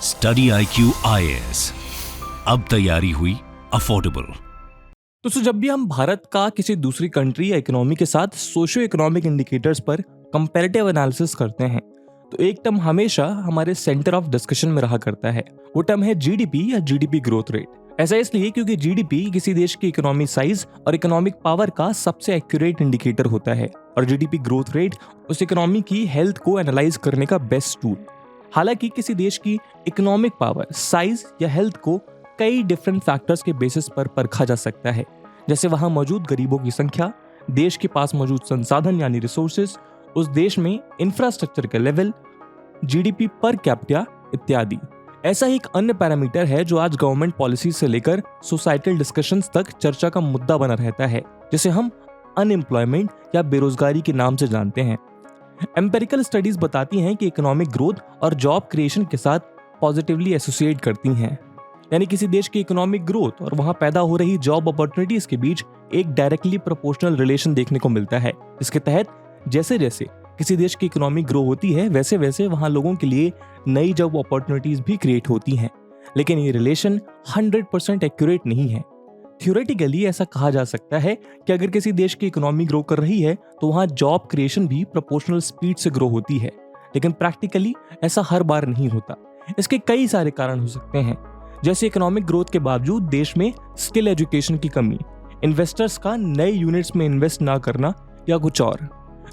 Study IQ IAS, अब तैयारी हुई अफोर्डेबल। दोस्तों, जब भी हम भारत का किसी दूसरी कंट्री या इकोनॉमी के साथ सोशियो इकोनॉमिक इंडिकेटर्स पर कंपैरेटिव एनालिसिस करते हैं तो एक टर्म हमेशा हमारे सेंटर ऑफ डिस्कशन में रहा करता है। वो टर्म है जीडीपी या जीडीपी ग्रोथ रेट। ऐसा इसलिए क्योंकि जीडीपी किसी देश की इकोनॉमी साइज और इकोनॉमिक पावर का सबसे एक्यूरेट इंडिकेटर होता है और जीडीपी ग्रोथ रेट उस इकोनॉमी की हेल्थ को एनालाइज करने का बेस्ट टूल। हालांकि किसी देश की इकोनॉमिक पावर, साइज या हेल्थ को कई डिफरेंट फैक्टर्स के बेसिस पर परखा जा सकता है, जैसे वहां मौजूद गरीबों की संख्या, देश के पास मौजूद संसाधन यानी रिसोर्सेज, उस देश में इंफ्रास्ट्रक्चर का लेवल, जीडीपी पर कैपिटा इत्यादि। ऐसा ही एक अन्य पैरामीटर है जो आज गवर्नमेंट पॉलिसी से लेकर सोसाइटल डिस्कशंस तक चर्चा का मुद्दा बना रहता है, जिसे हम अनएम्प्लॉयमेंट या बेरोजगारी के नाम से जानते हैं। एम्पिरिकल स्टडीज बताती हैं कि इकोनॉमिक ग्रोथ और जॉब क्रिएशन के साथ पॉजिटिवली एसोसिएट करती हैं, यानी किसी देश की इकोनॉमिक ग्रोथ और वहां पैदा हो रही जॉब अपॉर्चुनिटीज के बीच एक डायरेक्टली प्रोपोर्शनल रिलेशन देखने को मिलता है। इसके तहत जैसे जैसे किसी देश की इकोनॉमी ग्रो होती है वैसे वैसे वहां लोगों के लिए नई जॉब अपॉर्चुनिटीज भी क्रिएट होती हैं। लेकिन ये रिलेशन 100% एक्यूरेट नहीं है। थ्योरेटिकली ऐसा कहा जा सकता है कि अगर किसी देश की इकोनॉमी ग्रो कर रही है तो वहां जॉब क्रिएशन भी प्रोपोर्शनल स्पीड से ग्रो होती है, लेकिन प्रैक्टिकली ऐसा हर बार नहीं होता। इसके कई सारे कारण हो सकते हैं, जैसे इकोनॉमिक ग्रोथ के बावजूद देश में स्किल एजुकेशन की कमी, इन्वेस्टर्स का नए यूनिट्स में इन्वेस्ट ना करना या कुछ और,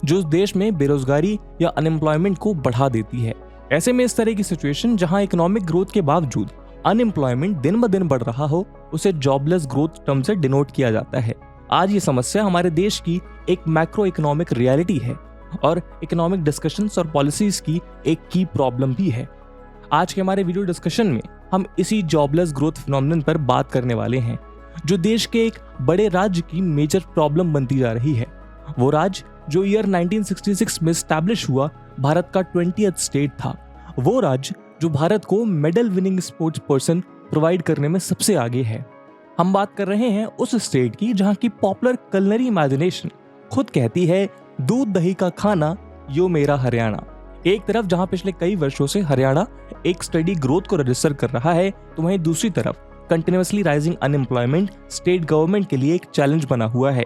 जो उस देश में बेरोजगारी या अनएम्प्लॉयमेंट को बढ़ा देती है। ऐसे में इस तरह की सिचुएशन जहां इकोनॉमिक ग्रोथ के बावजूद अनएम्प्लॉयमेंट दिन ब दिन बढ़ रहा हो, उसे जॉबलेस ग्रोथ टर्म से डिनोट किया जाता है। आज ये समस्या हमारे देश की एक मैक्रो इकोनॉमिक रियलिटी है और इकोनॉमिक डिस्कशंस और पॉलिसीज की एक की प्रॉब्लम भी है। आज के हमारे वीडियो डिस्कशन में हम इसी जॉबलेस ग्रोथ फिनोमिनन पर बात करने वाले हैं, जो देश के एक बड़े राज्य की मेजर प्रॉब्लम बनती जा रही है। वो राज्य जो ईयर 1966 में स्टैब्लिश हुआ भारत का 20th स्टेट था। वो राज्य जो भारत को medal winning sports person provide करने में सबसे आगे है। हम बात कर रहे हैं उस स्टेट की जहां की पॉपुलर कलनरी इमेजिनेशन खुद कहती है, दूध दही का खाना यो मेरा हरियाणा। एक तरफ जहां पिछले कई वर्षों से हरियाणा एक स्टडी ग्रोथ को रजिस्टर कर रहा है, तो वहीं दूसरी तरफ continuously rising unemployment state government के लिए एक चैलेंज बना हुआ है।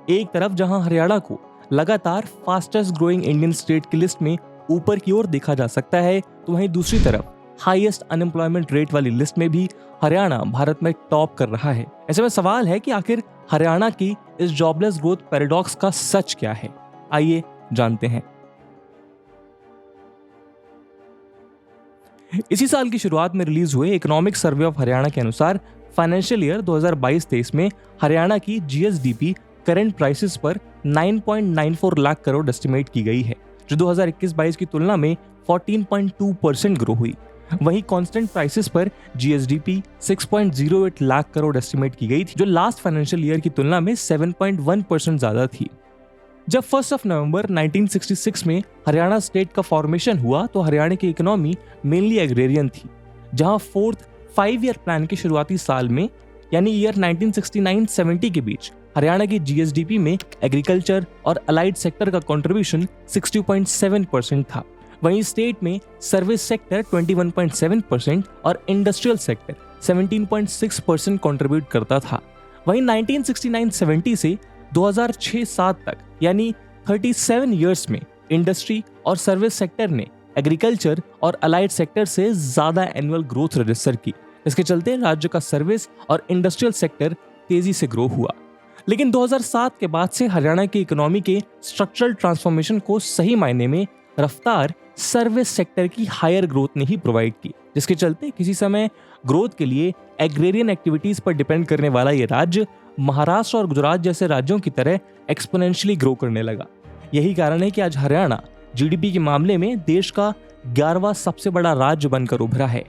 एक तरफ जहां हरियाणा को लगातार फास्टेस्ट ग्रोइंग इंडियन स्टेट की लिस्ट में ऊपर की ओर देखा जा सकता है, तो वहीं दूसरी तरफ हाईएस्ट अनएम्प्लॉयमेंट रेट वाली लिस्ट में भी हरियाणा भारत में टॉप कर रहा है। ऐसे में सवाल है कि आखिर हरियाणा की इस जॉबलेस ग्रोथ पैराडॉक्स का सच क्या है? आइए जानते हैं। इसी साल की शुरुआत में रिलीज हुए इकोनॉमिक सर्वे ऑफ हरियाणा के अनुसार फाइनेंशियल ईयर 2022-23 में हरियाणा की जीएसडीपी करंट प्राइसेस पर 9.94 लाख करोड़ एस्टिमेट की गई है, जो 2021-22 की तुलना में 14.2% ग्रो हुई। वहीं कांस्टेंट प्राइसेस पर जीएसडीपी 6.08 लाख करोड़ एस्टिमेट की गई थी, जो लास्ट फाइनेंशियल ईयर की तुलना में 7.1% ज्यादा थी। जब 1 नवंबर 1966 में हरियाणा स्टेट का फॉर्मेशन हुआ तो हरियाणा की इकोनॉमी मेनली एग्रेरियन थी, जहां 4th 5-year प्लान के शुरुआती साल में यानी ईयर 1969-70 के बीच हरियाणा की जीएसडीपी में एग्रीकल्चर और अलाइड सेक्टर का कंट्रीब्यूशन 60.7% था। वहीं स्टेट में सर्विस सेक्टर 21.7% और इंडस्ट्रियल सेक्टर 17.6% कंट्रीब्यूट करता था। वहीं 1969-70 से 2006-07 तक यानी 37 इयर्स में इंडस्ट्री और सर्विस सेक्टर ने एग्रीकल्चर और अलाइड सेक्टर से ज्यादा एनुअल ग्रोथ रजिस्टर की। इसके चलते राज्य का सर्विस और इंडस्ट्रियल सेक्टर तेजी से ग्रो हुआ। लेकिन 2007 के बाद से हरियाणा की इकोनॉमी के स्ट्रक्चरल ट्रांसफॉर्मेशन को सही मायने में रफ्तार सर्विस सेक्टर की हायर ग्रोथ ने ही प्रोवाइड की, जिसके चलते किसी समय ग्रोथ के लिए एग्रेरियन एक्टिविटीज पर डिपेंड करने वाला ये राज्य महाराष्ट्र और गुजरात जैसे राज्यों की तरह एक्सपोनेंशियली ग्रो करने लगा। यही कारण है कि आज हरियाणा जीडीपी के मामले में देश का 11वां सबसे बड़ा राज्य बनकर उभरा है,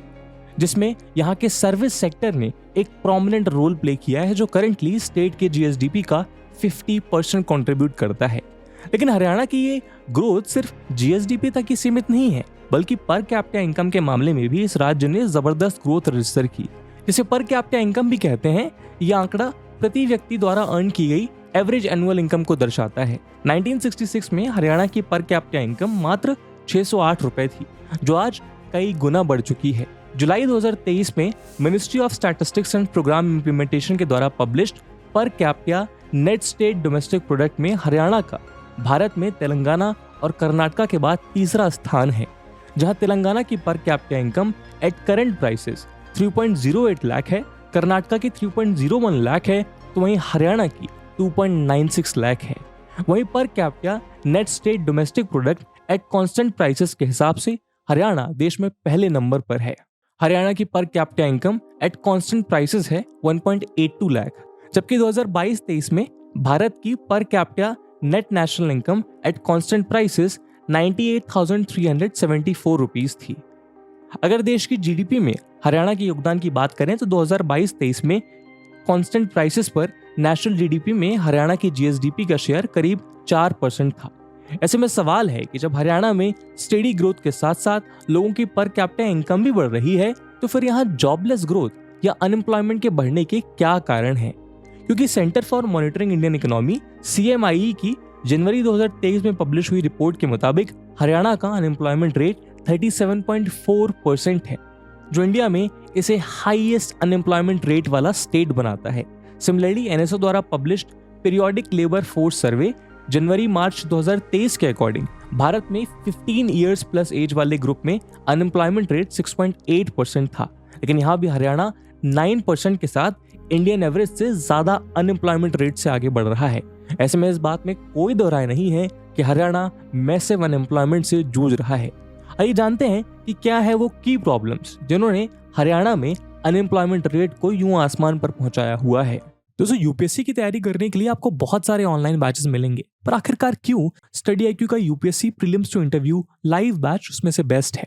जिसमें यहाँ के सर्विस सेक्टर ने एक प्रोमिनेंट रोल प्ले किया है, जो करंटली स्टेट के जीएसडीपी का 50% कंट्रीब्यूट करता है। लेकिन हरियाणा की ये ग्रोथ सिर्फ जीएसडीपी तक ही सीमित नहीं है, बल्कि पर कैपिटा इनकम के मामले में भी इस राज्य ने जबरदस्त ग्रोथ रजिस्टर की, जिसे पर कैपिटा इनकम भी कहते हैं। यह आंकड़ा प्रति व्यक्ति द्वारा अर्न की गई एवरेज एनुअल इनकम को दर्शाता है। 1966 में हरियाणा की पर कैपिटा इनकम मात्र 608 रुपए थी, जो आज कई गुना बढ़ चुकी है। जुलाई 2023 में ministry of statistics and programme implementation के द्वारा published per capita net state domestic product में हरियाणा का भारत में तेलंगाना और कर्नाटक के बाद तीसरा स्थान है, जहां तेलंगाना की per capita income at current prices 3.08 lakh है, कर्नाटक की 3.01 लाख है, तो वहीं हरियाणा की 2.96 लाख है। वहीं पर capita net state domestic product at constant prices के हिसाब से हरियाणा देश में पहले नंबर पर है। हरियाणा की per capita income at constant prices है 1.82 लाख, जबकि 2022-23 में भारत की पर capita net national income at constant prices 98,374 rupees थी। अगर देश की जीडीपी में हरियाणा के योगदान की बात करें तो 2022-23 में कांस्टेंट प्राइसेस पर नेशनल जीडीपी में हरियाणा की जीएसडीपी का शेयर करीब 4% था। ऐसे में सवाल है कि जब हरियाणा में स्टेडी ग्रोथ के साथ साथ लोगों की पर कैपिटा इनकम भी बढ़ रही है, तो फिर यहाँ जॉबलेस ग्रोथ या अनएम्प्लॉयमेंट के बढ़ने के क्या कारण हैं? क्योंकि centre for monitoring Indian economy CMIE की जनवरी 2023 में पब्लिश हुई रिपोर्ट के मुताबिक हरियाणा का अनएम्प्लॉयमेंट रेट 37.4% है, जो इंडिया में इसे हाईएस्ट अनएम्प्लॉयमेंट रेट वाला स्टेट बनाता है। सिमिलरली NSO द्वारा published periodic labour force survey जनवरी मार्च 2023 के अकॉर्डिंग भारत में 15 इयर्स प्लस एज वाले ग्रुप में अनएम्प्लॉयमेंट रेट 6.8% था, लेकिन यहाँ भी हरियाणा 9% के साथ इंडियन एवरेज से ज्यादा अनएम्प्लॉयमेंट रेट से आगे बढ़ रहा है। ऐसे में इस बात में कोई दो राय नहीं है कि हरियाणा मैसिव अनएम्प्लॉयमेंट से जूझ रहा है। आइए जानते हैं कि क्या है वो की प्रॉब्लम्स जिन्होंने हरियाणा में अनएम्प्लॉयमेंट रेट को यूं आसमान पर पहुंचाया हुआ है। दोस्तों, यूपीएससी की तैयारी करने के लिए आपको बहुत सारे ऑनलाइन बैचेस मिलेंगे, पर आखिरकार क्यों स्टडी IQ का UPSC prelims to interview live batch उसमें से बेस्ट है?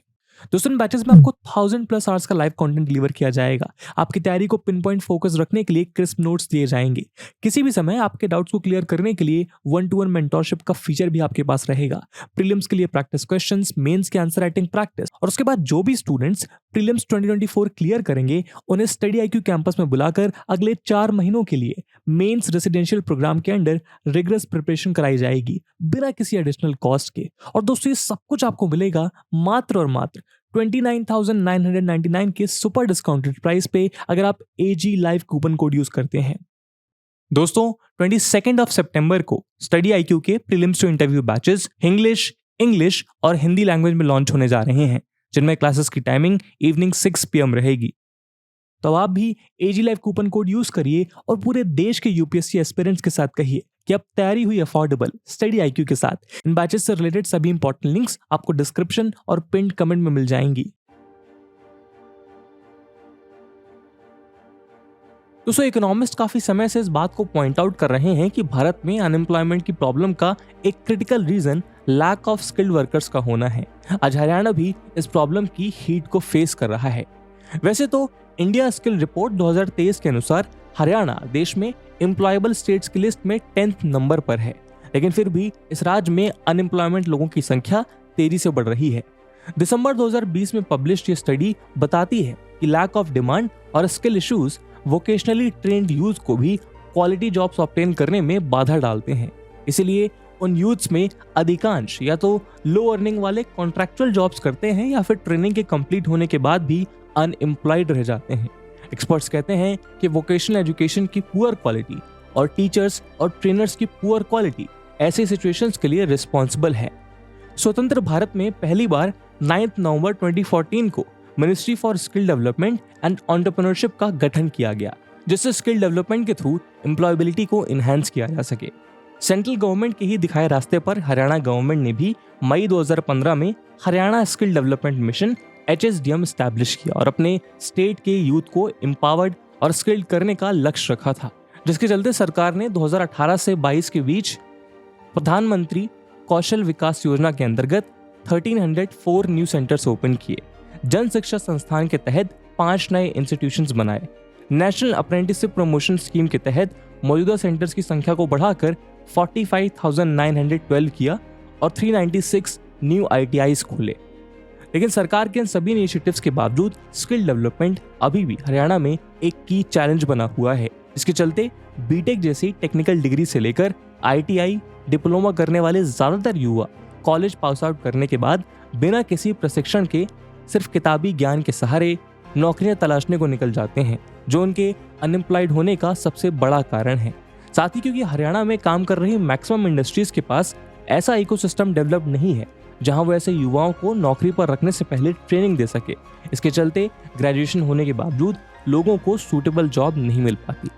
दोस्तों, इन बैचेस में आपको 1000+ आवर्स का लाइव कंटेंट डिलीवर किया जाएगा। आपकी तैयारी को पिन पॉइंट फोकस रखने के लिए क्रिस्प नोट्स दिए जाएंगे। किसी भी समय आपके डाउट्स को क्लियर करने के लिए 1-to-1 मेंटोरशिप का फीचर भी आपके पास रहेगा। प्रीलिम्स के लिए प्रैक्टिस क्वेश्चंस, मेंस के आंसर राइटिंग प्रैक्टिस, और उसके बाद जो भी स्टूडेंट्स प्रीलिम्स 2024 क्लियर करेंगे उन्हें स्टडी IQ कैंपस में बुलाकर अगले 4 महीनों के लिए मेंस रेसिडेंशियल प्रोग्राम के अंडर रिगरस प्रिपरेशन कराई जाएगी बिना किसी एडिशनल कॉस्ट के। और दोस्तों, ये सब कुछ आपको मिलेगा मात्र और मात्र 29,999 के सुपर डिस्काउंटेड प्राइस पे, अगर आप AG live coupon code use करते हैं। दोस्तों, 22 सितंबर को स्टडी IQ के prelims to interview batches English और हिंदी लैंग्वेज में लॉन्च होने जा रहे हैं, जिनमें क्लासेस की टाइमिंग इवनिंग 6 PM रहेगी। तो आप भी AG live coupon code use करिए और पूरे देश के यूपीएससी एस्पिरेंट्स के साथ कहिए कि अब तैयारी हुई अफोर्डेबल स्टडी IQ के साथ। इन बैचेस से रिलेटेड सभी इंपॉर्टेंट लिंक्स आपको डिस्क्रिप्शन और पिन्ड कमेंट में मिल जाएंगी। दोस्तों, इकोनॉमिस्ट काफी समय से इस बात को पॉइंट आउट कर रहे हैं कि भारत में अनएम्प्लॉयमेंट की प्रॉब्लम का एक critical reason lack of skilled workers का होना है। आज हरियाणा भी इस प्रॉब्लम की हीट को फेस कर रहा है। वैसे तो इंडिया स्किल रिपोर्ट 2023 के अनुसार हरियाणा देश में एम्प्लॉयबल स्टेट्स की लिस्ट में 10th नंबर पर है, लेकिन फिर भी इस राज्य में अनएम्प्लॉयमेंट लोगों की संख्या तेजी से बढ़ रही है। दिसंबर 2020 में पब्लिश्ड ये स्टडी बताती है कि लैक ऑफ डिमांड और skill issues vocationally trend youth को भी क्वालिटी जॉब्स ऑब्टेन करने में बाधा डालते हैं। इसीलिए उन यूथ्स में अधिकांश या तो लो अर्निंग वाले कॉन्ट्रैक्चुअल जॉब्स करते हैं या फिर ट्रेनिंग के कंप्लीट होने के बाद भी अनएम्प्लॉयड रह जाते हैं। एक्सपर्ट्स कहते हैं कि वोकेशनल एजुकेशन की पुअर क्वालिटी और टीचर्स और ट्रेनर्स की पुअर क्वालिटी ऐसे सिचुएशंस के लिए रिस्पॉन्सिबल है। स्वतंत्र भारत में पहली बार 9 नवंबर 2014 को ministry for skill development and entrepreneurship का गठन किया गया, जिससे स्किल डेवलपमेंट के थ्रू एम्प्लॉयबिलिटी को इनहैंस किया जा सके। सेंट्रल गवर्नमेंट के ही दिखाए रास्ते पर हरियाणा गवर्नमेंट ने भी मई 2015 में Haryana skill development mission HSDM establish किया और अपने स्टेट के यूथ को एम्पावर्ड और स्किल्ड करने का लक्ष्य रखा था, जिसके चलते सरकार ने 2018 से 22 के बीच प्रधानमंत्री कौशल विकास योजना के अंतर्गत 1304 न्यू सेंटर्स ओपन किए। जन शिक्षा संस्थान के तहत 5 नए इंस्टीट्यूशंस बनाए। नेशनल अप्रेंटिसशिप प्रमोशन स्कीम के तहत मौजूदा सेंटर्स की संख्या को बढ़ाकर 45,912 किया और 396 न्यू ITIs खोले। लेकिन सरकार के इन सभी इनिशिएटिव्स के बावजूद स्किल डेवलपमेंट अभी भी हरियाणा में एक की चैलेंज बना हुआ है। इसके चलते बीटेक जैसी टेक्निकल डिग्री से लेकर ITI डिप्लोमा करने वाले ज्यादातर युवा कॉलेज पास आउट करने के बाद बिना किसी प्रशिक्षण के सिर्फ किताबी ज्ञान के सहारे नौकरियां तलाशने को निकल जाते हैं, जो उनके अनएम्प्लॉयड होने का सबसे बड़ा कारण है। साथ ही क्योंकि हरियाणा में काम कर रही मैक्सिमम इंडस्ट्रीज के पास ऐसा इकोसिस्टम डेवलप नहीं है जहां वो ऐसे युवाओं को नौकरी पर रखने से पहले ट्रेनिंग दे सके। इसके चलते ग्रेजुएशन होने के बावजूद लोगों को सूटेबल जॉब नहीं मिल पाती।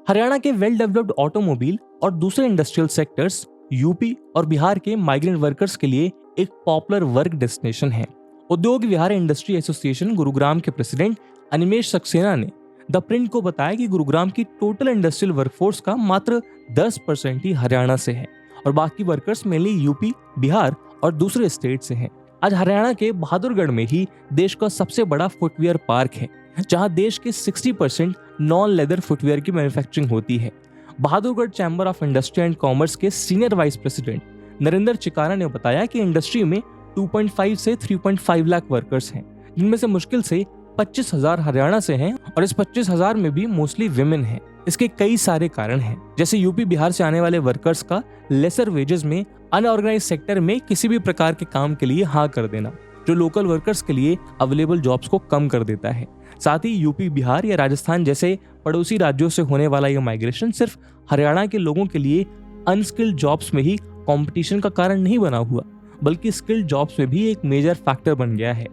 हरियाणा के वेल डेवलप्ड ऑटोमोबाइल और दूसरे इंडस्ट्रियल सेक्टर्स यूपी और बिहार के माइग्रेंट वर्कर्स के लिए एक पॉपुलर वर्क डेस्टिनेशन है। उद्योग विहार इंडस्ट्री एसोसिएशन गुरुग्राम के प्रेसिडेंट अनिमेश सक्सेना ने द प्रिंट को बताया कि गुरुग्राम की टोटल इंडस्ट्रियल वर्कफोर्स का मात्र 10% ही हरियाणा से है और बाकी वर्कर्स मेनली यूपी, बिहार और दूसरे स्टेट से हैं। आज हरियाणा के बहादुरगढ़ में ही देश का सबसे बड़ा फुटवियर पार्क है, जहां देश के 60% नॉन लेदर फुटवियर की मैन्युफैक्चरिंग होती है। Bahadurgarh chamber of industry and commerce के सीनियर वाइस प्रेसिडेंट नरेंद्र चिकारा ने बताया कि इंडस्ट्री में 2.5 से 3.5 लाख वर्कर्स हैं, जिनमें से मुश्किल से 25,000 हरियाणा से हैं और इस 25,000 में भी मोस्टली विमेन हैं। इसके कई सारे कारण हैं, जैसे यूपी बिहार से आने वाले वर्कर्स का लेसर वेजेस में अनऑर्गेनाइज सेक्टर में किसी भी प्रकार के काम के लिए हाँ कर देना, जो लोकल वर्कर्स के लिए अवेलेबल जॉब्स को कम कर देता है। साथ ही यूपी, बिहार या राजस्थान जैसे पड़ोसी राज्यों से होने वाला यह माइग्रेशन सिर्फ हरियाणा के लोगों के लिए अनस्किल्ड जॉब्स में ही कंपटीशन का कारण नहीं बना हुआ, बल्कि स्किल्ड जॉब्स में भी एक मेजर फैक्टर बन गया है।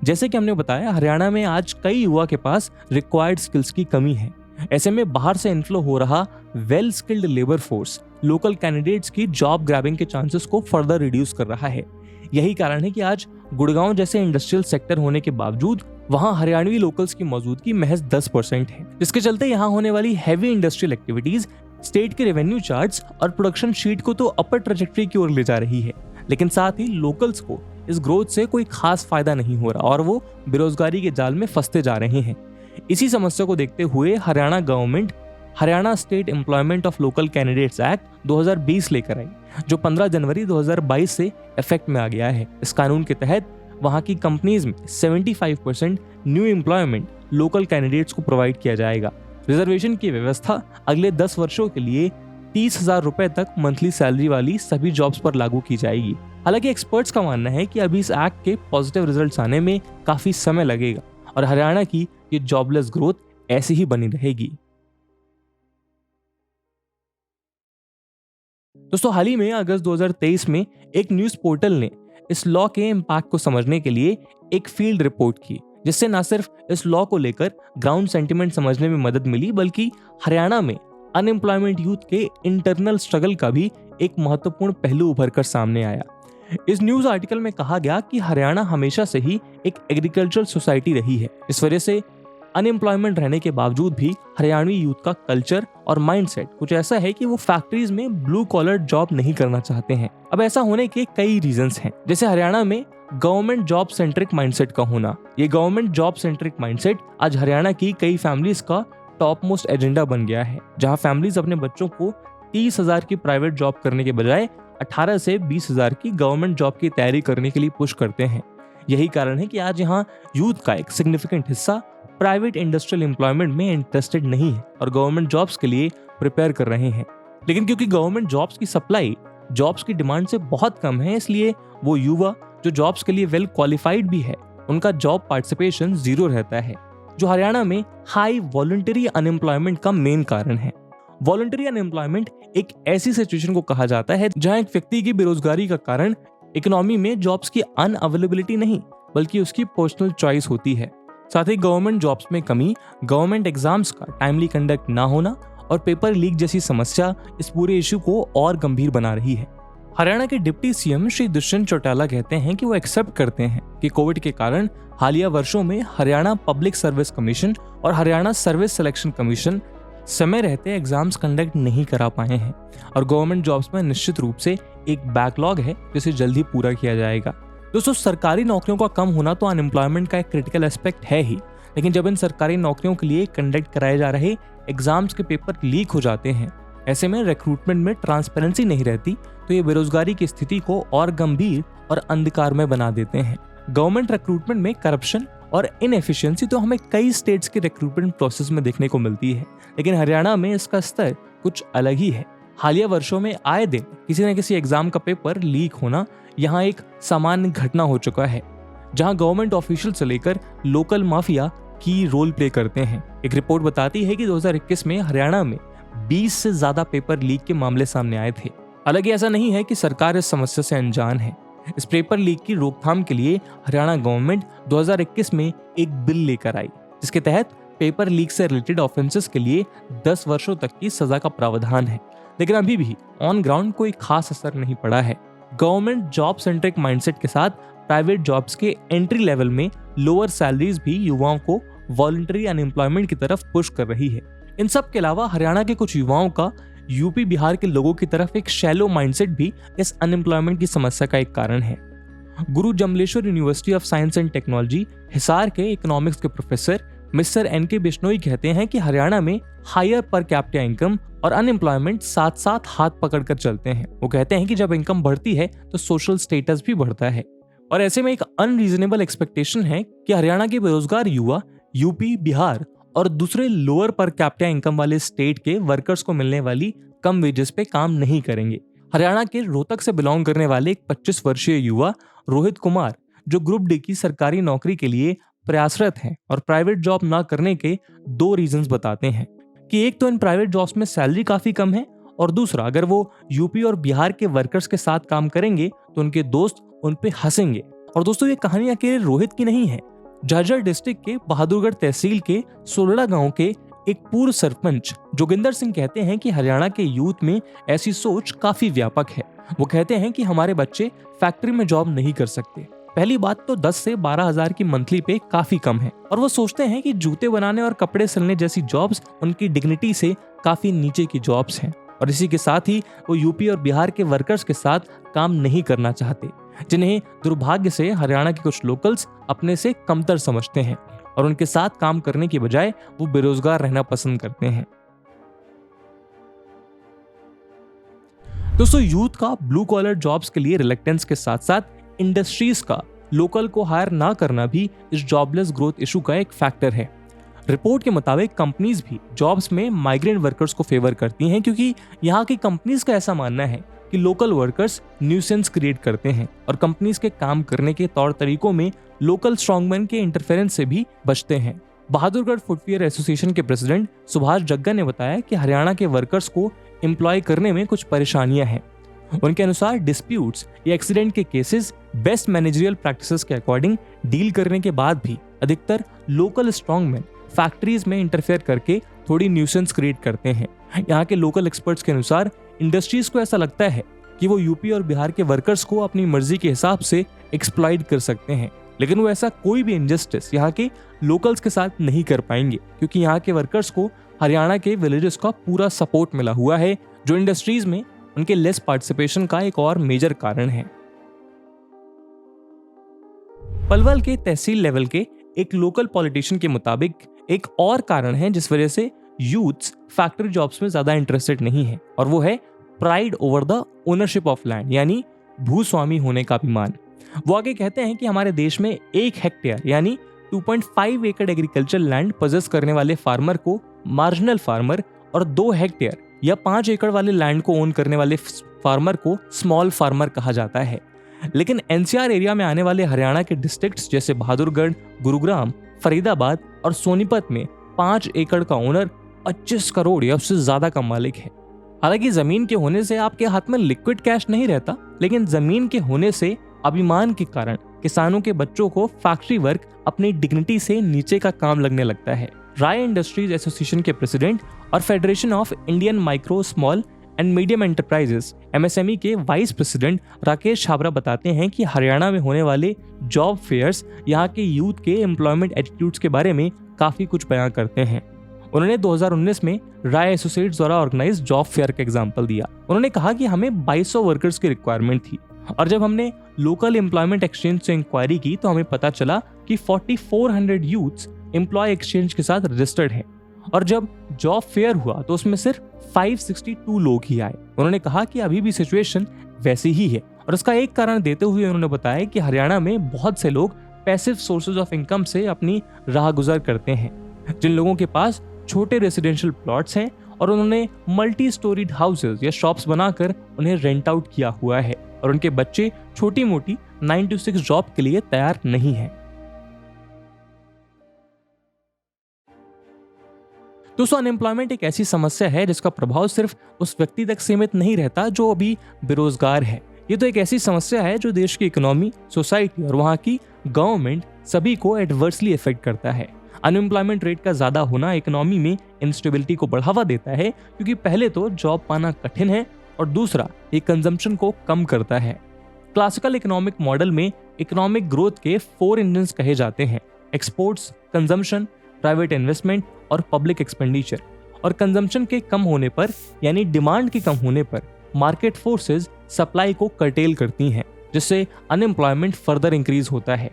जैसे कि हमने बताया, हरियाणा में आज कई युवा के पास रिक्वायर्ड स्किल्स की कमी है। ऐसे में बाहर से इनफ्लो हो रहा well skilled labour force local candidates की जॉब ग्रैबिंग के चांसेस को फर्दर रिड्यूस कर रहा है। यही कारण है कि आज गुड़गांव जैसे इंडस्ट्रियल सेक्टर होने के बावजूद वहां हरियाणवी लोकल्स की मौजूदगी महज 10% है, जिसके चलते यहाँ होने वाली हैवी इंडस्ट्रियल एक्टिविटीज स्टेट के रेवेन्यू चार्ट्स और प्रोडक्शन शीट को तो अपर ट्रैजेक्टरी की ओर ले जा रही है, लेकिन साथ ही लोकल्स को इस ग्रोथ से कोई खास फायदा नहीं हो रहा और वो बेरोजगारी के जाल में फंसते जा रहे हैं। इसी समस्या को देखते हुए Haryana government Haryana state employment of local candidates act 2020 लेकर आई, जो 15 जनवरी 2022 से इफेक्ट में आ गया है। इस कानून के तहत वहां की कंपनीज में 75% न्यू एम्प्लॉयमेंट लोकल कैंडिडेट्स को प्रोवाइड किया जाएगा। रिजर्वेशन की व्यवस्था अगले 10 वर्षों के लिए 30,000 रुपए तक मंथली सैलरी वाली सभी जॉब्स पर लागू की जाएगी। हालांकि एक्सपर्ट्स का मानना है कि अभी इस एक्ट के पॉजिटिव रिजल्ट्स आने में काफी समय लगेगा और हरियाणा की ये जॉबलेस ग्रोथ ऐसी ही बनी रहेगी। दोस्तों, हाल ही में अगस्त 2023 में एक न्यूज पोर्टल ने इस लॉ के इम्पैक्ट को समझने के लिए एक फील्ड रिपोर्ट की, जिससे न सिर्फ इस लॉ को लेकर ग्राउंड सेंटिमेंट समझने में मदद मिली, बल्कि हरियाणा में अनएम्प्लॉयमेंट यूथ के इंटरनल स्ट्रगल का भी एक महत्वपूर्ण पहलू उभर कर सामने आया। इस न्यूज आर्टिकल में कहा गया कि हरियाणा हमेशा से ही एक एग्रीकल्चरल सोसाइटी रही है। इस वजह से अनएम्प्लॉयमेंट रहने के बावजूद भी हरियाणवी यूथ का कल्चर और माइंडसेट कुछ ऐसा है कि वो फैक्ट्रीज में ब्लू कॉलर जॉब नहीं करना चाहते हैं। अब ऐसा होने के कई रीजंस हैं, जैसे हरियाणा में गवर्नमेंट जॉब सेंट्रिक माइंडसेट का होना। ये गवर्नमेंट जॉब सेंट्रिक माइंडसेट आज हरियाणा की कई फैमिलीज का टॉप मोस्ट एजेंडा बन गया है, जहां फैमिलीज अपने बच्चों को 30,000 की प्राइवेट जॉब करने के बजाय 18 से 20,000 की गवर्नमेंट जॉब की तैयारी करने के लिए पुश करते हैं। यही कारण है कि आज यहाँ यूथ का एक सिग्निफिकेंट हिस्सा प्राइवेट इंडस्ट्रियल एम्प्लॉयमेंट में इंटरेस्टेड नहीं है और गवर्नमेंट जॉब्स के लिए प्रिपेयर कर रहे हैं। लेकिन क्योंकि गवर्नमेंट जॉब्स की सप्लाई जॉब्स की डिमांड से बहुत कम है, इसलिए वो युवा जो जॉब्स के लिए वेल क्वालिफाइड भी है, उनका जॉब पार्टिसिपेशन 0 रहता है, जो हरियाणा में हाई वॉलंटरी अनएम्प्लॉयमेंट का मेन कारण है। वॉलंटरी अनएम्प्लॉयमेंट एक ऐसी सिचुएशन को कहा जाता है जहां एक व्यक्ति की बेरोजगारी का कारण इकोनॉमी में जॉब्स की अनअवेलेबिलिटी नहीं, बल्कि उसकी पर्सनल चॉइस होती है। साथ ही गवर्नमेंट जॉब्स में कमी, गवर्नमेंट एग्जाम्स का टाइमली कंडक्ट ना होना और पेपर लीक जैसी समस्या इस पूरे इश्यू को और गंभीर बना रही है। हरियाणा के डिप्टी सीएम श्री दुष्यंत चौटाला कहते हैं कि वो एक्सेप्ट करते हैं कि कोविड के कारण हालिया वर्षों में हरियाणा पब्लिक सर्विस कमीशन और हरियाणा सर्विस सिलेक्शन कमीशन समय रहते एग्जाम्स कंडक्ट नहीं करा पाए हैं और गवर्नमेंट जॉब्स में निश्चित रूप से एक बैकलॉग है जिसे जल्द ही पूरा किया जाएगा। दोस्तों, सरकारी नौकरियों का कम होना तो अनएम्प्लॉयमेंट का एक क्रिटिकल एस्पेक्ट है ही, लेकिन जब इन सरकारी नौकरियों के लिए कंडक्ट कराए जा रहे एग्जाम्स के पेपर लीक हो जाते हैं, ऐसे में रिक्रूटमेंट में ट्रांसपेरेंसी नहीं रहती, तो ये बेरोजगारी की स्थिति को और गंभीर और अंधकारमय बना देते हैं। गवर्नमेंट रिक्रूटमेंट में करप्शन और इनएफिशिएंसी तो हमें कई स्टेट्स के रिक्रूटमेंट प्रोसेस में देखने को मिलती है, लेकिन हरियाणा में इसका स्तर कुछ अलग ही है। हालिया वर्षों में आए दिन किसी न किसी एग्जाम का पेपर लीक होना यहाँ एक सामान्य घटना हो चुका है। जहां गवर्नमेंट ऑफिशियल से लेकर लोकल माफिया की रोल प्ले करते हैं। एक रिपोर्ट बताती है कि 2021 में हरियाणा में 20 से ज्यादा पेपर लीक के मामले सामने आए थे। हालांकि ऐसा नहीं है कि सरकार इस समस्या से अनजान है। इस पेपर लीक की रोकथाम के लिए हरियाणा गवर्नमेंट 2021 में एक बिल लेकर आई, जिसके तहत पेपर लीक से रिलेटेड ऑफेंसेस के लिए 10 वर्षों तक की सजा का प्रावधान है। लेकिन अभी भी ऑन ग्राउंड कोई खास असर नहीं पड़ा है। गवर्नमेंट जॉब सेंट्रिक माइंडसेट के साथ प्राइवेट जॉब्स के एंट्री लेवल में लोअर सैलरीज भी युवाओं को वॉलंटरी अनएम्प्लॉयमेंट की तरफ पुश कर रही है। इन सब के अलावा हरियाणा के कुछ युवाओं का यूपी बिहार के लोगों की तरफ एक शैलो माइंडसेट भी इस अनएम्प्लॉयमेंट की समस्या का एक कारण है। Guru Jambheshwar university of science and technology Hisar के इकोनॉमिक्स के प्रोफेसर मिस्टर NK बिश्नोई कहते हैं कि हरियाणा में हायर पर कैपिटा इनकम और अनएम्प्लॉयमेंट साथ साथ हाथ पकड़कर चलते हैं। वो कहते हैं कि जब इनकम बढ़ती है तो सोशल स्टेटस भी बढ़ता है, और ऐसे में एक अनरीजनेबल एक्सपेक्टेशन है कि हरियाणा के बेरोजगार युवा यूपी, बिहार और दूसरे लोअर पर कैपिटा इनकम वाले स्टेट के वर्कर्स को मिलने वाली कम वेजेस पे काम नहीं करेंगे। हरियाणा के रोहतक से बिलोंग करने वाले एक 25 वर्षीय युवा रोहित कुमार, जो ग्रुप डी की सरकारी नौकरी के लिए प्रयासरत हैं और प्राइवेट जॉब ना करने के 2 रीजंस बताते हैं कि एक तो इन प्राइवेट जॉब्स में सैलरी काफी कम है, और दूसरा अगर वो यूपी और बिहार के वर्कर्स के साथ काम करेंगे तो उनके दोस्त उन पे हंसेंगे। और दोस्तों, ये कहानी अकेले रोहित की नहीं है। झाज्जर डिस्ट्रिक्ट के बहादुरगढ़ तहसील के सोलड़ा गांव के एक पूर्व सरपंच जोगिंदर सिंह कहते हैं कि हरियाणा के यूथ में ऐसी सोच काफी व्यापक है। वो कहते हैं कि हमारे बच्चे फैक्ट्री में जॉब नहीं कर सकते। पहली बात तो 10 से 12 हजार की मंथली पे काफी कम है, और वो सोचते हैं कि जूते बनाने और कपड़े सिलने जैसी जॉब्स उनकी डिग्निटी से काफी नीचे की जॉब्स हैं। और इसी के साथ ही वो यूपी और बिहार के वर्कर्स के साथ काम नहीं करना चाहते, जिन्हें दुर्भाग्य से हरियाणा के कुछ लोकल्स अपने से कमतर समझते हैं, और उनके साथ काम करने की बजाय वो बेरोजगार रहना पसंद करते हैं। दोस्तों, यूथ का ब्लू कॉलर जॉब्स के लिए रिलेक्टेंस के साथ साथ इंडस्ट्रीज का लोकल को हायर ना करना भी इस जॉबलेस ग्रोथ इशू का एक फैक्टर है। रिपोर्ट के मुताबिक कंपनीज भी जॉब्स में माइग्रेंट वर्कर्स को फेवर करती हैं, क्योंकि यहाँ की कंपनीज का ऐसा मानना है कि लोकल वर्कर्स न्यूसेंस क्रिएट करते हैं और कंपनीज के काम करने के तौर तरीकों में लोकल स्ट्रॉन्गमैन के इंटरफेरेंस से भी बचते हैं। बहादुरगढ़ फुटवियर एसोसिएशन के प्रेसिडेंट सुभाष जग्गा ने बताया कि हरियाणा के वर्कर्स को एम्प्लॉय करने में कुछ परेशानियां हैं। उनके अनुसार डिस्प्यूट्स या एक्सीडेंट के केसेस बेस्ट मैनेजरियल प्रैक्टिसेस के अकॉर्डिंग डील करने के बाद भी अधिकतर लोकल स्ट्रॉन्गमैन फैक्ट्रीज में इंटरफेयर करके थोड़ी न्यूसेंस क्रिएट करते हैं। यहाँ के लोकल एक्सपर्ट्स के अनुसार इंडस्ट्रीज को ऐसा लगता है कि वो यूपी और बिहार के वर्कर्स को अपनी मर्जी के हिसाब से एक्सप्लॉइट कर सकते हैं, लेकिन वो ऐसा कोई भी इनजस्टिस यहाँ के लोकल्स के साथ नहीं कर पाएंगे, क्योंकि यहाँ के वर्कर्स को हरियाणा के विलेजेस का पूरा सपोर्ट मिला हुआ है, जो इंडस्ट्रीज में उनके लेस पार्टिसिपेशन का एक और मेजर कारण है। पलवल के तहसील लेवल के एक लोकल पॉलिटिशियन के मुताबिक एक और कारण है जिस वजह से यूथ्स फैक्ट्री जॉब्स में ज्यादा इंटरेस्टेड नहीं है, और वो है pride over the ownership of land, यानी भूस्वामी होने का अभिमान। वो आगे कहते हैं कि हमारे देश में 1 हेक्टेयर यानी 2.5 एकड़ एग्रीकल्चर लैंड पजेस करने वाले फार्मर को मार्जिनल फार्मर और 2 हेक्टेयर या 5 एकड़ वाले लैंड को ओन करने वाले फार्मर को स्मॉल फार्मर कहा जाता है। लेकिन एनसीआर एरिया में आने वाले हरियाणा के डिस्ट्रिक्ट्स जैसे बहादुरगढ़, गुरुग्राम, फरीदाबाद और सोनीपत में 5 एकड़ का ओनर 25 करोड़ या उससे ज्यादा का मालिक है। हालांकि जमीन के होने से आपके हाथ में लिक्विड कैश नहीं रहता, लेकिन जमीन के होने से अभिमान के कारण किसानों के बच्चों को फैक्ट्री वर्क अपनी डिग्निटी से नीचे का काम लगने लगता है। राय इंडस्ट्रीज एसोसिएशन के प्रेसिडेंट और federation of Indian micro, small and medium enterprises MSME के वाइस प्रेसिडेंट राकेश छाबरा बताते हैं कि हरियाणा में होने वाले जॉब फेयर्स यहाँ के यूथ के एम्प्लॉयमेंट एटीट्यूड्स के बारे में काफी कुछ बयां करते हैं। उन्होंने 2019 में राय एसोसिएट्स द्वारा ऑर्गेनाइज जॉब फेयर का एग्जाम्पल दिया। उन्होंने कहा कि हमें 2200 वर्कर्स की रिक्वायरमेंट थी, और जब हमने लोकल एम्प्लॉयमेंट एक्सचेंज से इंक्वायरी की तो हमें पता चला कि 4400 यूथ्स एम्प्लॉय एक्सचेंज के साथ रजिस्टर्ड है, और जब जॉब फेयर हुआ तो उसमें सिर्फ 562 लोग ही आए। उन्होंने कहा कि अभी भी सिचुएशन वैसी ही है, और इसका एक कारण देते हुए उन्होंने बताया कि हरियाणा में बहुत से लोग पैसिव सोर्सेज ऑफ इनकम से अपनी राह गुजर करते हैं। जिन लोगों के पास छोटे रेसिडेंशियल प्लॉट्स हैं और उन्होंने मल्टी स्टोरीड हाउसेज या शॉप्स बनाकर उन्हें रेंट आउट किया हुआ है और उनके बच्चे छोटी मोटी 9 to 6 जॉब के लिए तैयार नहीं है। दोस्तों, अनएम्प्लॉयमेंट एक ऐसी समस्या है जिसका प्रभाव सिर्फ उस व्यक्ति तक सीमित नहीं रहता जो अभी बेरोजगार है। ये तो एक ऐसी समस्या है जो देश की इकोनॉमी, सोसाइटी और वहाँ की गवर्नमेंट सभी को एडवर्सली इफेक्ट करता है। अनएम्प्लॉयमेंट रेट का ज्यादा होना इकोनॉमी में इंस्टेबिलिटी को बढ़ावा देता है, क्योंकि पहले तो जॉब पाना कठिन है और दूसरा ये कंजम्पशन को कम करता है। क्लासिकल इकोनॉमिक मॉडल में इकोनॉमिक ग्रोथ के 4 इंजन्स कहे जाते हैं: एक्सपोर्ट्स, कंजम्पशन, प्राइवेट इन्वेस्टमेंट और पब्लिक एक्सपेंडिचर। और कंजम्पशन के कम होने पर यानी डिमांड के कम होने पर मार्केट फोर्सेस सप्लाई को कर्टेल करती हैं, जिससे अनएम्प्लॉयमेंट फर्दर इंक्रीज होता है।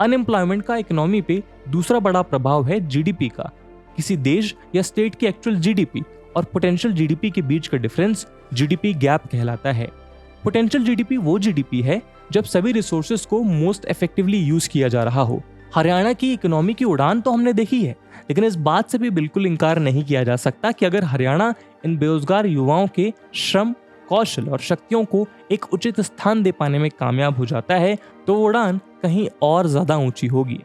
अनएम्प्लॉयमेंट का इकोनॉमी पे दूसरा बड़ा प्रभाव है जीडीपी का। किसी देश या स्टेट की एक्चुअल जीडीपी और पोटेंशियल जीडीपी के बीच का डिफरेंस जीडीपी गैप कहलाता है। पोटेंशियल जीडीपी वो जीडीपी है जब सभी रिसोर्सेज को मोस्ट इफेक्टिवली यूज किया जा रहा हो। हरियाणा की इकोनॉमी की उड़ान तो हमने देखी है, लेकिन इस बात से भी बिल्कुल इनकार नहीं किया जा सकता कि अगर हरियाणा इन बेरोजगार युवाओं के श्रम, कौशल और शक्तियों को एक उचित स्थान दे पाने में कामयाब हो जाता है तो वो उड़ान कहीं और ज्यादा ऊंची होगी।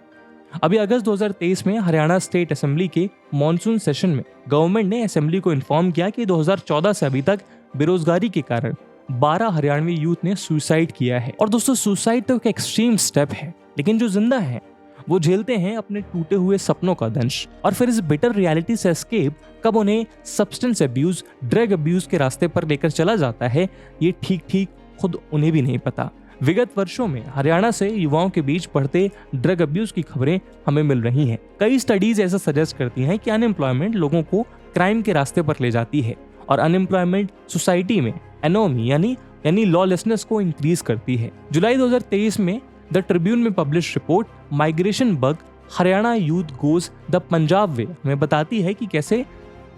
अभी अगस्त 2023 में हरियाणा स्टेट असेंबली के मॉनसून सेशन में गवर्नमेंट ने असेंबली को इन्फॉर्म किया कि 2014 से अभी तक बेरोजगारी के कारण 12 हरियाणवी यूथ ने सुसाइड किया है। और दोस्तों, सुसाइड तो एक एक्सट्रीम स्टेप है, लेकिन जो जिंदा है वो झेलते हैं अपने टूटे हुए सपनों का दंश, और फिर इस बिटर रियलिटी से एस्केप कब उन्हें सब्सटेंस अब्यूज, ड्रग अब्यूज के रास्ते पर लेकर चला जाता है, ये ठीक खुद उन्हें भी नहीं पता। विगत वर्षों में हरियाणा से युवाओं के बीच बढ़ते ड्रग अब्यूज की खबरें हमें मिल रही हैं। कई स्टडीज ऐसा सजेस्ट करती हैं कि अनएम्प्लॉयमेंट लोगों को क्राइम के रास्ते पर ले जाती है और अनएम्प्लॉयमेंट सोसाइटी में एनोमी यानी लॉलेसनेस को इंक्रीज करती है। जुलाई 2023 में द ट्रिब्यून में publish report migration bug Haryana youth goes the Punjab way में बताती है कि कैसे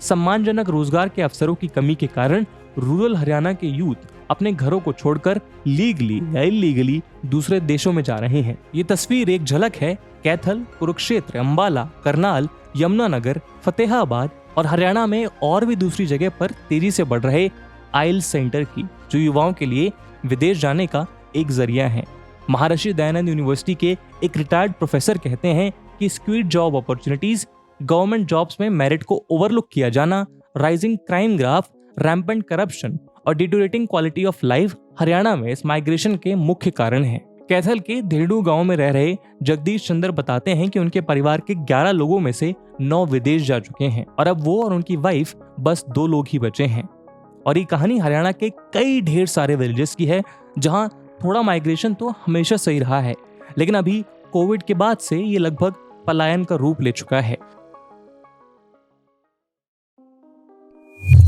सम्मानजनक रोजगार के अवसरों की कमी के कारण रूरल हरियाणा के यूथ अपने घरों को छोड़कर लीगली या इलीगली दूसरे देशों में जा रहे हैं। ये तस्वीर एक झलक है कैथल, कुरुक्षेत्र, अंबाला, करनाल, यमुनानगर, फतेहाबाद और हरियाणा में और भी दूसरी जगह पर तेजी से बढ़ रहे आइल्स सेंटर की, जो युवाओं के लिए विदेश जाने का एक जरिया है। महर्षि दयानंद यूनिवर्सिटी के एक रिटायर्ड प्रोफेसर कहते हैं कि skewed job opportunities, government jobs में मेरिट को ओवरलुक किया जाना, rising crime graph, rampant corruption और deteriorating quality of life Haryana में इस माइग्रेशन के मुख्य कारण हैं। कैथल के धेड़ू गांव में रह रहे जगदीश चंद्र बताते हैं कि उनके परिवार के 11 लोगों में से 9 विदेश जा चुके हैं और अब वो और उनकी वाइफ बस 2 लोग ही बचे हैं। और ये कहानी हरियाणा के कई ढेर सारे विलेजेस की है जहां थोड़ा माइग्रेशन तो हमेशा सही रहा है, लेकिन अभी कोविड के बाद से ये लगभग पलायन का रूप ले चुका है।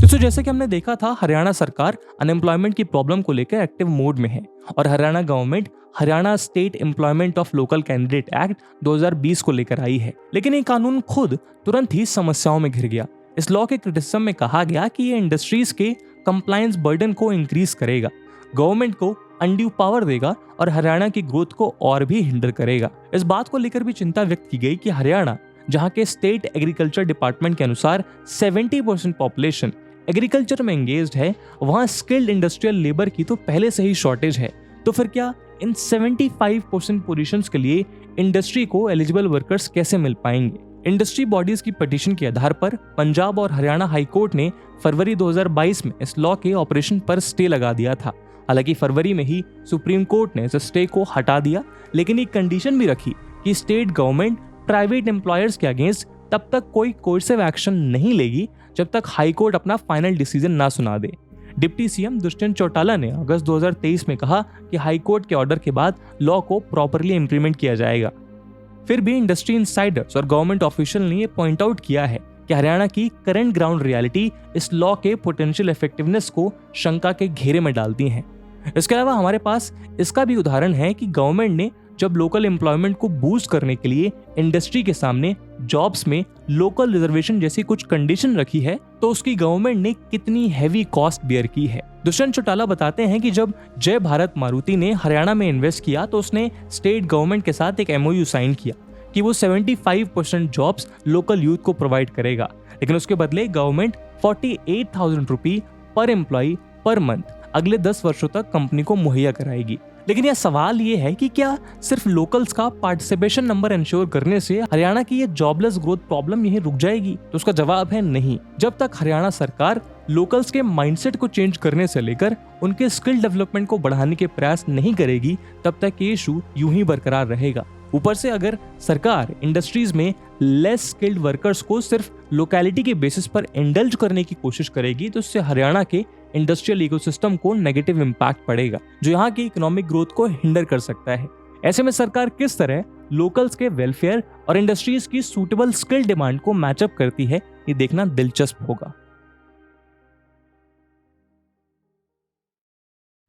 तो जैसे कि हमने देखा था, हरियाणा सरकार अनएम्प्लॉयमेंट की प्रॉब्लम को लेकर एक्टिव मोड में है और Haryana government Haryana state employment of local candidate act 2020 को लेकर आई है, लेकिन ये कानून खुद तुरंत ही समस्याओं में घिर गया। इस लॉ के क्रिटिसिज्म में कहा गया कि ये इंडस्ट्रीज के कंप्लायंस बर्डन को इंक्रीज करेगा, गवर्नमेंट को अनड्यू पावर देगा और हरियाणा की ग्रोथ को और भी हिंडर करेगा। इस बात को लेकर भी चिंता व्यक्त की गई कि हरियाणा, जहां के स्टेट एग्रीकल्चर डिपार्टमेंट के अनुसार 70% पॉपुलेशन एग्रीकल्चर में एंगेज्ड है, वहां स्किल्ड इंडस्ट्रियल लेबर की तो पहले से ही शॉर्टेज है। तो फिर क्या इन 75% पोजीशंस के लिए इंडस्ट्री को एलिजिबल वर्कर्स कैसे मिल पाएंगे? इंडस्ट्री बॉडीज की पिटीशन के आधार पर पंजाब और हरियाणा हाई कोर्ट ने फरवरी 2022 में इस लॉ के ऑपरेशन पर स्टे लगा दिया था। हालांकि फरवरी में ही सुप्रीम कोर्ट ने इस स्टे को हटा दिया, लेकिन एक कंडीशन भी रखी कि स्टेट गवर्नमेंट प्राइवेट एम्प्लॉयर्स के अगेंस्ट तब तक कोई कोर्सिव एक्शन नहीं लेगी जब तक हाई कोर्ट अपना फाइनल डिसीजन ना सुना दे। डिप्टी सीएम दुष्यंत चौटाला ने अगस्त 2023 में कहा कि हाई कोर्ट के ऑर्डर के बाद लॉ को प्रॉपरली इंप्लीमेंट किया जाएगा। फिर भी इंडस्ट्री इनसाइडर्स और गवर्नमेंट ऑफिशियल ने ये पॉइंट आउट किया है कि हरियाणा की करंट ग्राउंड रियलिटी इस लॉ के पोटेंशियल इफेक्टिवनेस को शंका के घेरे में डालती है। इसके अलावा हमारे पास इसका भी उदाहरण है कि गवर्नमेंट ने जब लोकल एम्प्लॉयमेंट को बूस्ट करने के लिए इंडस्ट्री के सामने जॉब्स में लोकल रिजर्वेशन जैसी कुछ कंडीशन रखी है, तो उसकी गवर्नमेंट ने कितनी हैवी कॉस्ट बियर की है। दुष्यंत चौटाला बताते हैं कि जब जय भारत मारुति ने हरियाणा में इन्वेस्ट किया तो उसने स्टेट गवर्नमेंट के साथ एक MOU साइन किया कि वो 75% जॉब्स लोकल यूथ को प्रोवाइड करेगा, लेकिन उसके बदले गवर्नमेंट 48,000 रुपये पर एम्प्लॉय पर मंथ अगले 10 वर्षों तक कंपनी को मुहैया कराएगी। लेकिन यह सवाल ये है कि क्या सिर्फ लोकल्स का पार्टिसिपेशन नंबर इंश्योर करने से हरियाणा की ये जॉबलेस ग्रोथ प्रॉब्लम यहीं रुक जाएगी? तो उसका जवाब है नहीं। जब तक हरियाणा सरकार लोकल्स के माइंडसेट को चेंज करने से लेकर उनके स्किल डेवलपमेंट को बढ़ाने के प्रयास नहीं करेगी, तब तक ये इशू यूं ही बरकरार रहेगा। ऊपर से अगर सरकार इंडस्ट्रीज में लेस स्किल्ड वर्कर्स को सिर्फ लोकेलिटी के बेसिस पर इंडल्ज करने की कोशिश करेगी, तो इससे हरियाणा के इंडस्ट्रियल इकोसिस्टम को नेगेटिव इम्पैक्ट पड़ेगा, जो यहाँ की इकोनॉमिक ग्रोथ को हिंडर कर सकता है। ऐसे में सरकार किस तरह लोकल्स के वेलफेयर और इंडस्ट्रीज की सूटेबल स्किल डिमांड को मैचअप करती है, ये देखना दिलचस्प होगा।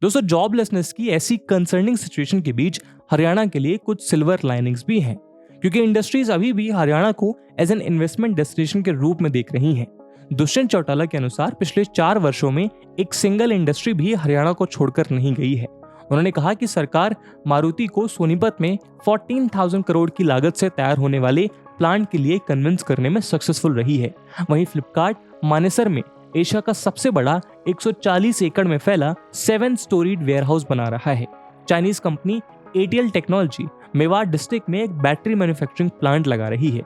दोस्तों, जॉबलेसनेस की ऐसी कंसर्निंग सिचुएशन के बीच हरियाणा के लिए कुछ सिल्वर लाइनिंग्स भी हैं, क्योंकि इंडस्ट्रीज अभी भी हरियाणा को एज एन इन्वेस्टमेंट डेस्टिनेशन के रूप में देख रही हैं। दुष्यंत चौटाला के अनुसार पिछले 4 वर्षों में एक सिंगल इंडस्ट्री भी हरियाणा को छोड़कर नहीं गई है। उन्होंने कहा कि सरकार मारुति को सोनीपत में 14,000 करोड़ की लागत से तैयार होने वाले प्लांट के लिए कन्विंस करने में सक्सेसफुल रही है। वहीं फ्लिपकार्ट मानेसर में एशिया का सबसे बड़ा 140 एकड़ में फैला 7 स्टोरीड वेयरहाउस बना रहा है। Chinese company ATL technology Mewar district में एक बैटरी मैन्युफैक्चरिंग प्लांट लगा रही है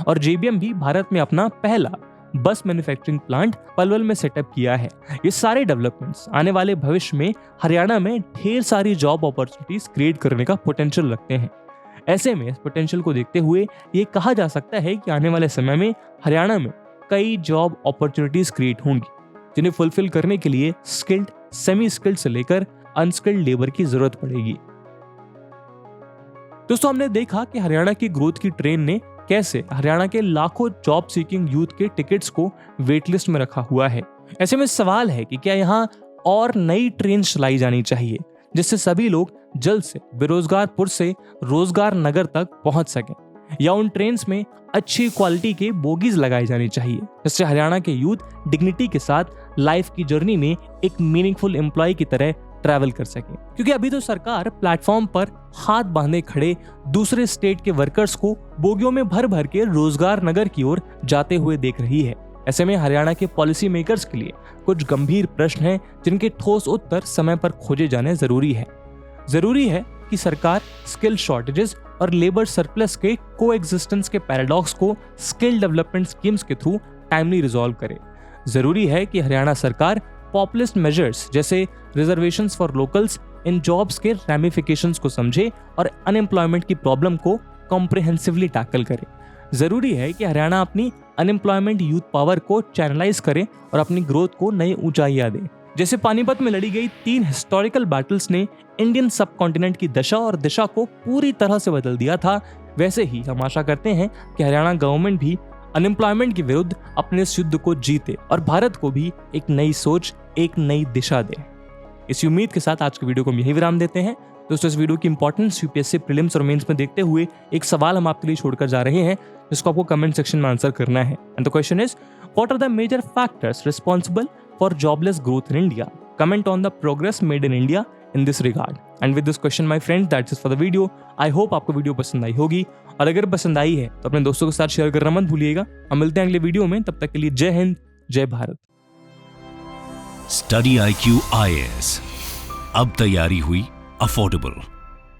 और JBM भी भारत में अपना पहला बस मैन्युफैक्चरिंग प्लांट पलवल में सेटअप किया है। ये सारे डेवलपमेंट्स आने वाले भविष्य में हरियाणा में ढेर सारी जॉब अपॉर्चुनिटीज क्रिएट करने का पोटेंशियल रखते हैं। ऐसे में इस पोटेंशियल को देखते हुए ये कहा जा सकता है कि आने वाले समय में हरियाणा में कई जॉब अपॉर्चुनिटीज क्रिएट होंगी, जिन्हें फुलफिल करने के लिए स्किल्ड, सेमी स्किल्ड से लेकर अनस्किल्ड लेबर की जरूरत पड़ेगी। दोस्तों, हमने देखा कि हरियाणा की ग्रोथ की ट्रेन ने कैसे हरियाणा के लाखों जॉब सीकिंग यूथ के टिकट्स को वेट लिस्ट में रखा हुआ है। ऐसे में सवाल है कि क्या यहाँ और नई ट्रेन चलाई जानी चाहिए, जिससे सभी लोग जल्द से बेरोजगारपुर से रोजगार नगर तक पहुंच सकें, या उन ट्रेन में अच्छी क्वालिटी के बोगीज लगाई जानी चाहिए, जिससे हरियाणा के यूथ डिग्निटी के साथ लाइफ की जर्नी में एक मीनिंगफुल एम्प्लॉय की तरह ट्रैवल कर सके। क्योंकि अभी तो सरकार प्लेटफॉर्म पर हाथ बांधे खड़े दूसरे स्टेट के वर्कर्स को बोगियों में भर भर के रोजगार नगर की ओर जाते हुए देख रही है। ऐसे में हरियाणा के पॉलिसी मेकर्स के लिए कुछ गंभीर प्रश्न हैं, जिनके ठोस उत्तर समय पर खोजे जाने जरूरी है कि सरकार स्किल शॉर्टेजेस और लेबर सरप्लस के कोएग्जिस्टेंस के पैराडॉक्स को स्किल डेवलपमेंट स्कीम्स के थ्रू टाइमली रिजॉल्व करे। जरूरी है कि हरियाणा सरकार पॉपुलिस्ट मेजर्स जैसे reservations for locals in jobs के रैमिफिकेशंस को समझे और अनएम्प्लॉयमेंट की प्रॉब्लम को कॉम्प्रिहेंसिवली टैकल करे। जरूरी है कि हरियाणा अपनी अनएम्प्लॉयमेंट यूथ पावर को चैनलाइज करे और अपनी ग्रोथ को नई ऊंचाइयां दे। जैसे पानीपत में लड़ी गई 3 हिस्टोरिकल बैटल्स ने इंडियन सब कॉन्टिनेंट की दशा और दिशा को पूरी तरह से बदल दिया था, वैसे ही हम आशा करते हैं कि हरियाणा गवर्नमेंट भी अनएम्प्लॉयमेंट के विरुद्ध अपने इस युद्ध को जीते और भारत को भी एक नई सोच, एक नई दिशा दे। इस उम्मीद के साथ आज के वीडियो को हम यही विराम देते हैं। दोस्तों, इस वीडियो की इंपॉर्टेंस यूपीएससी प्रीलिम्स और मेंस में देखते हुए एक सवाल हम आपके लिए छोड़कर जा रहे हैं, जिसको आपको कमेंट सेक्शन में आंसर करना है। And the question is, what are the major factors responsible for jobless growth in India? Comment on the progress made in India in this regard. And with this question my friends, that's it for the video. I hope आपको video पसंद आई होगी, और अगर पसंद आई है तो अपने दोस्तों के साथ शेयर करना मत भूलिएगा। हम मिलते हैं अगले वीडियो में, तब तक के लिए जय हिंद, जय भारत। स्टडी IQ IAS, अब तैयारी हुई अफोर्डेबल।